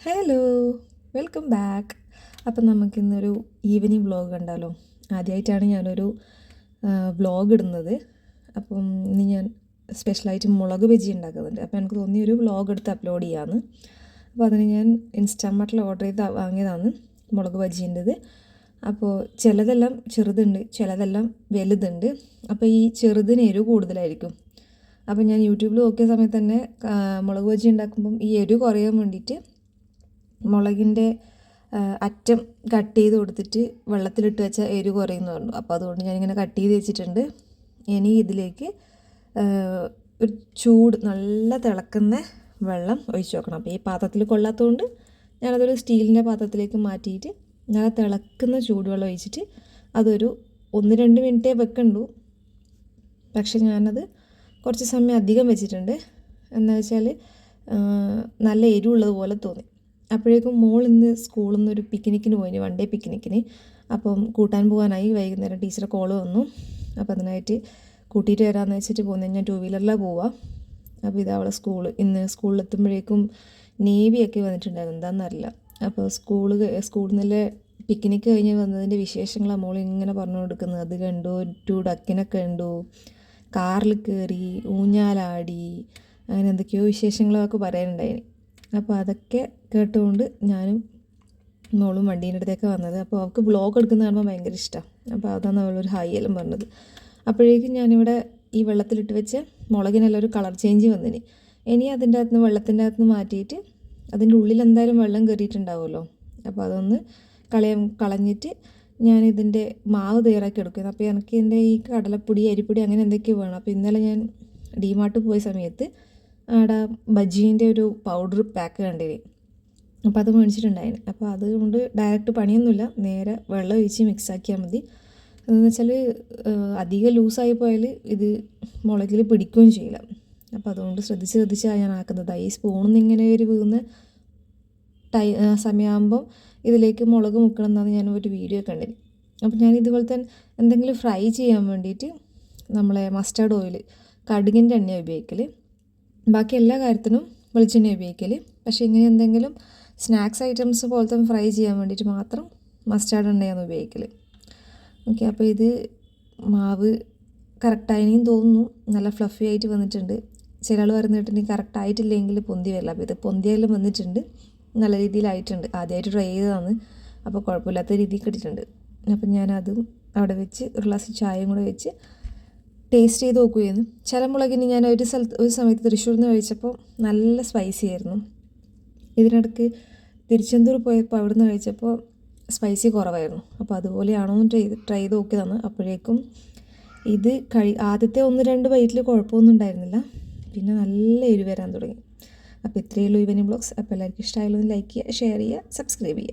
Hello, welcome back. അപ്പം നമുക്കിന്നൊരു evening vlog കണ്ടാലോ. ആദ്യമായിട്ടാണ് ഞാനൊരു വ്ളോഗ് ഇടുന്നത്. അപ്പം ഇന്ന് ഞാൻ സ്പെഷ്യലായിട്ട് മുളക് ബജി ഉണ്ടാക്കുന്നുണ്ട്. അപ്പോൾ എനിക്ക് തോന്നി ഒരു വ്ളോഗ് എടുത്ത് അപ്ലോഡ് ചെയ്യാമെന്ന്. അപ്പോൾ അതിന് ഞാൻ ഇൻസ്റ്റാമാർട്ടിൽ ഓർഡർ ചെയ്ത് വാങ്ങിയതാണ് മുളക് ബജീൻ്റെത്. അപ്പോൾ ചിലതെല്ലാം ചെറുതുണ്ട്, ചിലതെല്ലാം വലുതുണ്ട്. അപ്പോൾ ഈ ചെറുതിന് എരിവ് കൂടുതലായിരിക്കും. അപ്പോൾ ഞാൻ യൂട്യൂബിൽ നോക്കിയ സമയത്ത് തന്നെ മുളക് ബജി ഉണ്ടാക്കുമ്പം ഈ എരിവ് കുറയാൻ വേണ്ടിയിട്ട് മുളകിൻ്റെ അറ്റം കട്ട് ചെയ്ത് കൊടുത്തിട്ട് വെള്ളത്തിലിട്ട് വെച്ചാൽ എരിവ് കുറയുമെന്ന് പറഞ്ഞു. അപ്പോൾ അതുകൊണ്ട് ഞാനിങ്ങനെ കട്ട് ചെയ്ത് വെച്ചിട്ടുണ്ട്. ഇനി ഇതിലേക്ക് ഒരു നല്ല തിളക്കുന്ന വെള്ളം ഒഴിച്ച് വെക്കണം. അപ്പോൾ ഈ പാത്രത്തിൽ കൊള്ളാത്തതുകൊണ്ട് ഞാനതൊരു സ്റ്റീലിൻ്റെ പാത്രത്തിലേക്ക് മാറ്റിയിട്ട് നല്ല തിളക്കുന്ന ചൂടുവെള്ളം ഒഴിച്ചിട്ട് അതൊരു 1-2 മിനിറ്റേ വെക്കണ്ടു. പക്ഷെ ഞാനത് കുറച്ച് സമയം അധികം വെച്ചിട്ടുണ്ട്. എന്താ വെച്ചാൽ നല്ല എരിവുള്ളതുപോലെ തോന്നി. അപ്പോഴേക്കും മോൾ ഇന്ന് സ്കൂളിൽ നിന്ന് ഒരു പിക്നിക്കിന് പോയിന്, 1 ഡേ പിക്നിക്കിന്. അപ്പം കൂട്ടാൻ പോകാനായി. വൈകുന്നേരം ടീച്ചറെ കോള് വന്നു. അപ്പോൾ അതിനായിട്ട് കൂട്ടിയിട്ട് വരാമെന്ന് വെച്ചിട്ട് പോകുന്നത്. ഞാൻ 2 വീലറിലാണ് പോവുക. അപ്പോൾ ഇത് അവളെ ഇന്ന് സ്കൂളിലെത്തുമ്പോഴേക്കും നേവിയൊക്കെ വന്നിട്ടുണ്ടായിരുന്നു, എന്താണെന്നറിയില്ല. അപ്പോൾ സ്കൂളിൽ നിന്നുള്ള പിക്നിക്ക് കഴിഞ്ഞ് വന്നതിൻ്റെ വിശേഷങ്ങളാണ് മോൾ ഇങ്ങനെ പറഞ്ഞു കൊടുക്കുന്നത്. അത് കണ്ടു, 2 ഡക്കിനൊക്കെ കണ്ടു, കാറിൽ കയറി, ഊഞ്ഞാലാടി, അങ്ങനെ എന്തൊക്കെയോ വിശേഷങ്ങളൊക്കെ പറയാനുണ്ടായിന്. അപ്പോൾ അതൊക്കെ കേട്ടുകൊണ്ട് ഞാനും മോളും വണ്ടീൻ്റെ അടുത്തേക്ക് വന്നത്. അപ്പോൾ അവൾക്ക് വ്ളോഗ് എടുക്കുന്ന കാണുമ്പോൾ ഭയങ്കര ഇഷ്ടമാണ്. അപ്പോൾ അതാണ് അവളൊരു ഹായ് എല്ലാം പറഞ്ഞത്. അപ്പോഴേക്കും ഞാനിവിടെ ഈ വെള്ളത്തിലിട്ട് വെച്ച് മുളകിനെല്ലാം ഒരു കളർ ചേഞ്ച് വന്നിന്. ഇനി അതിൻ്റെ അകത്തുനിന്ന് വെള്ളത്തിൻ്റെ അകത്തുനിന്ന് മാറ്റിയിട്ട് അതിൻ്റെ ഉള്ളിൽ എന്തായാലും വെള്ളം കയറിയിട്ടുണ്ടാവുമല്ലോ. അപ്പോൾ അതൊന്ന് കളഞ്ഞിട്ട് ഞാനിതിൻ്റെ മാവ് തയ്യാറാക്കി എടുക്കുന്നത്. അപ്പോൾ എനിക്ക് എൻ്റെ ഈ കടലപ്പൊടി, അരിപ്പൊടി അങ്ങനെ എന്തൊക്കെയോ വേണം. അപ്പോൾ ഇന്നലെ ഞാൻ ഡിമാർട്ട് പോയ സമയത്ത് അവിടെ ബജീൻ്റെ ഒരു പൗഡർ പാക്ക് കണ്ടിന്. അപ്പോൾ അത് മേടിച്ചിട്ടുണ്ടായിരുന്നു. അപ്പോൾ അതുകൊണ്ട് ഡയറക്റ്റ് പണിയൊന്നുമില്ല, നേരെ വെള്ളം ഒഴിച്ച് മിക്സാക്കിയാൽ മതി. അതെന്ന് വെച്ചാൽ അധികം ലൂസായി പോയാൽ ഇത് മുളകിൽ പിടിക്കുകയും ചെയ്യില്ല. അപ്പോൾ അതുകൊണ്ട് ശ്രദ്ധിച്ചാണ് ഞാൻ ആക്കുന്നത്. ഈ സ്പൂണിൽ നിന്ന് ഇങ്ങനെ ഒരു വീഴുന്ന സമയമാകുമ്പോൾ ഇതിലേക്ക് മുളക് മുക്കണം എന്നാണ് ഞാൻ ഒരു വീഡിയോ കണ്ടിന്. അപ്പോൾ ഞാൻ ഇതുപോലെ തന്നെ എന്തെങ്കിലും ഫ്രൈ ചെയ്യാൻ വേണ്ടിയിട്ട് നമ്മളെ മസ്റ്റാർഡ് ഓയിൽ, കടുകിൻ്റെ എണ്ണ ഉപയോഗിക്കൽ. ബാക്കി എല്ലാ കാര്യത്തിനും വെളിച്ചെണ്ണ ഉപയോഗിക്കൽ. പക്ഷേ ഇങ്ങനെ എന്തെങ്കിലും സ്നാക്സ് ഐറ്റംസ് പോലത്തെ ഫ്രൈ ചെയ്യാൻ വേണ്ടിയിട്ട് മാത്രം മസ്റ്റാർഡ് എണ്ണയാണ് ഉപയോഗിക്കൽ. ഓക്കെ, അപ്പോൾ ഇത് മാവ് കറക്റ്റായിനും തോന്നുന്നു, നല്ല ഫ്ലഫി ആയിട്ട് വന്നിട്ടുണ്ട്. ചില ആൾ പറഞ്ഞിട്ടുണ്ടെങ്കിൽ കറക്റ്റായിട്ടില്ലെങ്കിൽ പൊന്തി വരില്ല. അപ്പോൾ ഇത് പൊന്തിയെല്ലാം വന്നിട്ടുണ്ട്, നല്ല രീതിയിലായിട്ടുണ്ട്. ആദ്യമായിട്ട് ട്രൈ ചെയ്തതാണ്, അപ്പോൾ കുഴപ്പമില്ലാത്ത രീതിയിൽ കിട്ടിയിട്ടുണ്ട്. അപ്പം ഞാനതും അവിടെ വെച്ച് ഒരു ഗ്ലാസ് ചായയും കൂടെ വെച്ച് ടേസ്റ്റ് ചെയ്ത് നോക്കുകയായിരുന്നു. ചില മുളകിന് ഞാൻ ഒരു സമയത്ത് തൃശ്ശൂരിൽ നിന്ന് കഴിച്ചപ്പോൾ നല്ല സ്പൈസി ആയിരുന്നു. ഇതിനിടയ്ക്ക് തിരുച്ചെന്തൂർ പോയപ്പോൾ അവിടെ നിന്ന് കഴിച്ചപ്പോൾ സ്പൈസി കുറവായിരുന്നു. അപ്പോൾ അതുപോലെയാണോ എന്ന് ട്രൈ ചെയ്ത് നോക്കിയതാണ്. അപ്പോഴേക്കും ഇത് ആദ്യത്തെ 1-2 ബൈറ്റിൽ കുഴപ്പമൊന്നും ഉണ്ടായിരുന്നില്ല, പിന്നെ നല്ല എരിവ് വരാൻ തുടങ്ങി. അപ്പോൾ ഇത്രയേ ഉള്ളൂ ഈവനിങ് വ്ളോഗ്സ്. അപ്പോൾ എല്ലാവർക്കും ഇഷ്ടമായാലും ലൈക്ക് ചെയ്യുക, ഷെയർ ചെയ്യുക, സബ്സ്ക്രൈബ് ചെയ്യുക.